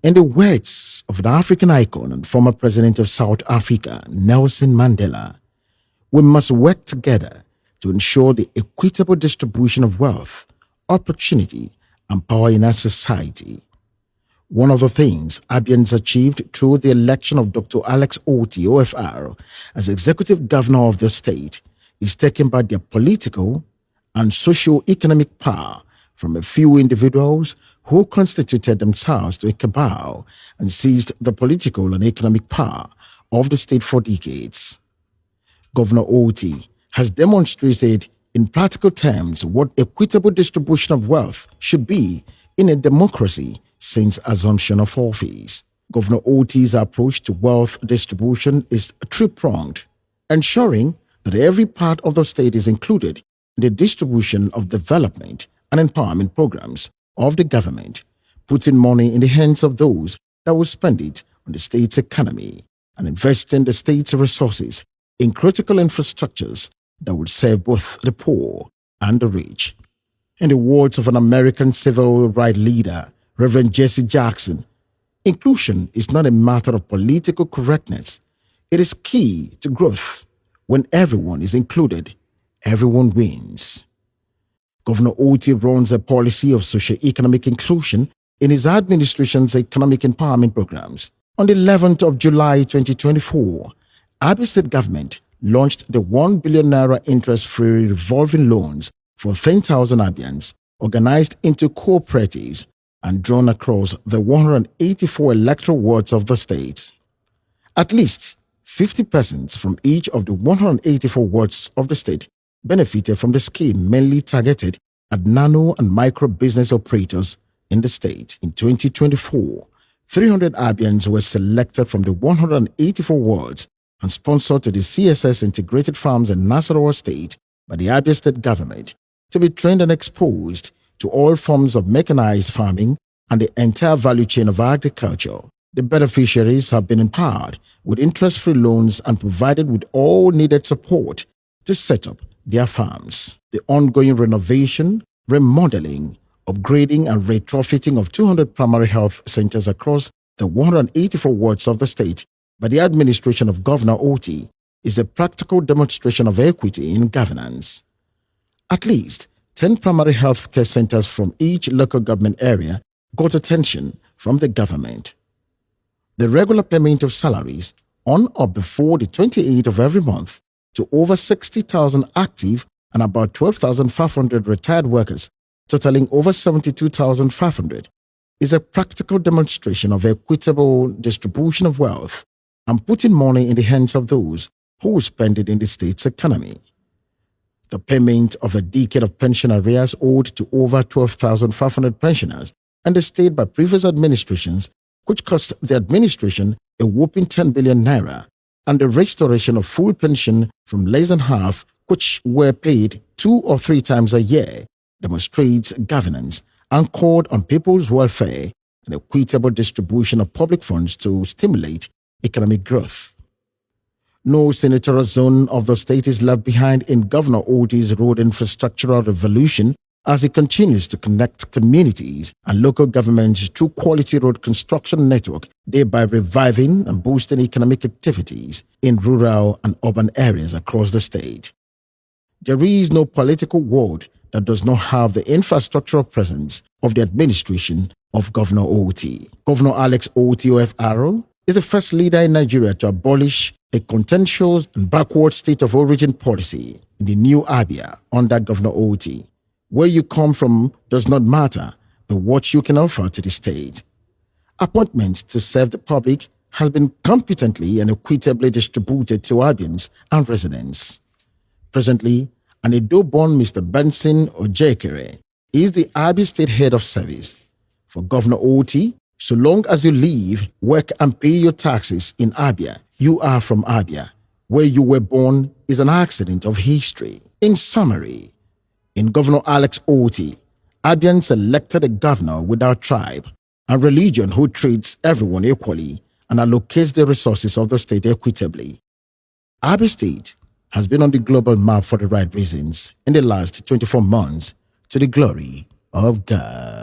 In the words of an African icon and former president of South Africa, Nelson Mandela, we must work together to ensure the equitable distribution of wealth, opportunity, and power in our society. One of the things Abians achieved through the election of Dr. Alex Otti, OFR, as executive governor of the state is taken by their political and socio-economic power from a few individuals who constituted themselves to a cabal and seized the political and economic power of the state for decades. Governor Otti has demonstrated in practical terms what equitable distribution of wealth should be in a democracy since assumption of office. Governor Otti's approach to wealth distribution is three-pronged, ensuring that every part of the state is included in the distribution of development and empowerment programs of the government, putting money in the hands of those that will spend it on the state's economy and investing the state's resources in critical infrastructures that will serve both the poor and the rich. In the words of an American civil rights leader, Reverend Jesse Jackson, inclusion is not a matter of political correctness. It is key to growth. When everyone is included, everyone wins. Governor Otti runs a policy of socio-economic inclusion in his administration's economic empowerment programs. On the 11th of July 2024, Abia State Government launched the 1 billion naira interest-free revolving loans for 10,000 Abians organized into cooperatives and drawn across the 184 electoral wards of the state. At least 50 persons from each of the 184 wards of the state benefited from the scheme, mainly targeted at nano and micro business operators in the state. In 2024, 300 Abians were selected from the 184 wards and sponsored to the CSS Integrated Farms in Nasarawa State by the Abia State government to be trained and exposed to all forms of mechanized farming and the entire value chain of agriculture. The beneficiaries have been empowered with interest-free loans and provided with all needed support to set up their farms. The ongoing renovation, remodeling, upgrading and retrofitting of 200 primary health centers across the 184 wards of the state by the administration of Governor Otti is a practical demonstration of equity in governance. At least 10 primary health care centers from each local government area got attention from the government. The regular payment of salaries on or before the 28th of every month to over 60,000 active and about 12,500 retired workers, totaling over 72,500, is a practical demonstration of equitable distribution of wealth and putting money in the hands of those who will spend it in the state's economy. The payment of a decade of pension arrears owed to over 12,500 pensioners and the state by previous administrations, which cost the administration a whopping 10 billion naira, and the restoration of full pension from less than half, which were paid 2 or 3 times a year, demonstrates governance anchored on people's welfare and equitable distribution of public funds to stimulate economic growth. No senatorial zone of the state is left behind in Governor Otti's road infrastructural revolution as he continues to connect communities and local governments through quality road construction network, thereby reviving and boosting economic activities in rural and urban areas across the state. There is no political ward that does not have the infrastructural presence of the administration of Governor Otti. Governor Alex Otti OFR is the first leader in Nigeria to abolish a contentious and backward state of origin policy in the new Abia under Governor Otti. Where you come from does not matter, but what you can offer to the state. Appointments to serve the public has been competently and equitably distributed to Abians and residents. Presently, an Edo-born Mr. Benson Ojekere is the Abia State Head of Service. For Governor Otti, so long as you live, work and pay your taxes in Abia, you are from Abia. Where you were born is an accident of history. In summary, in Governor Alex Otti, Abians elected a governor without tribe and religion who treats everyone equally and allocates the resources of the state equitably. Abia State has been on the global map for the right reasons in the last 24 months to the glory of God.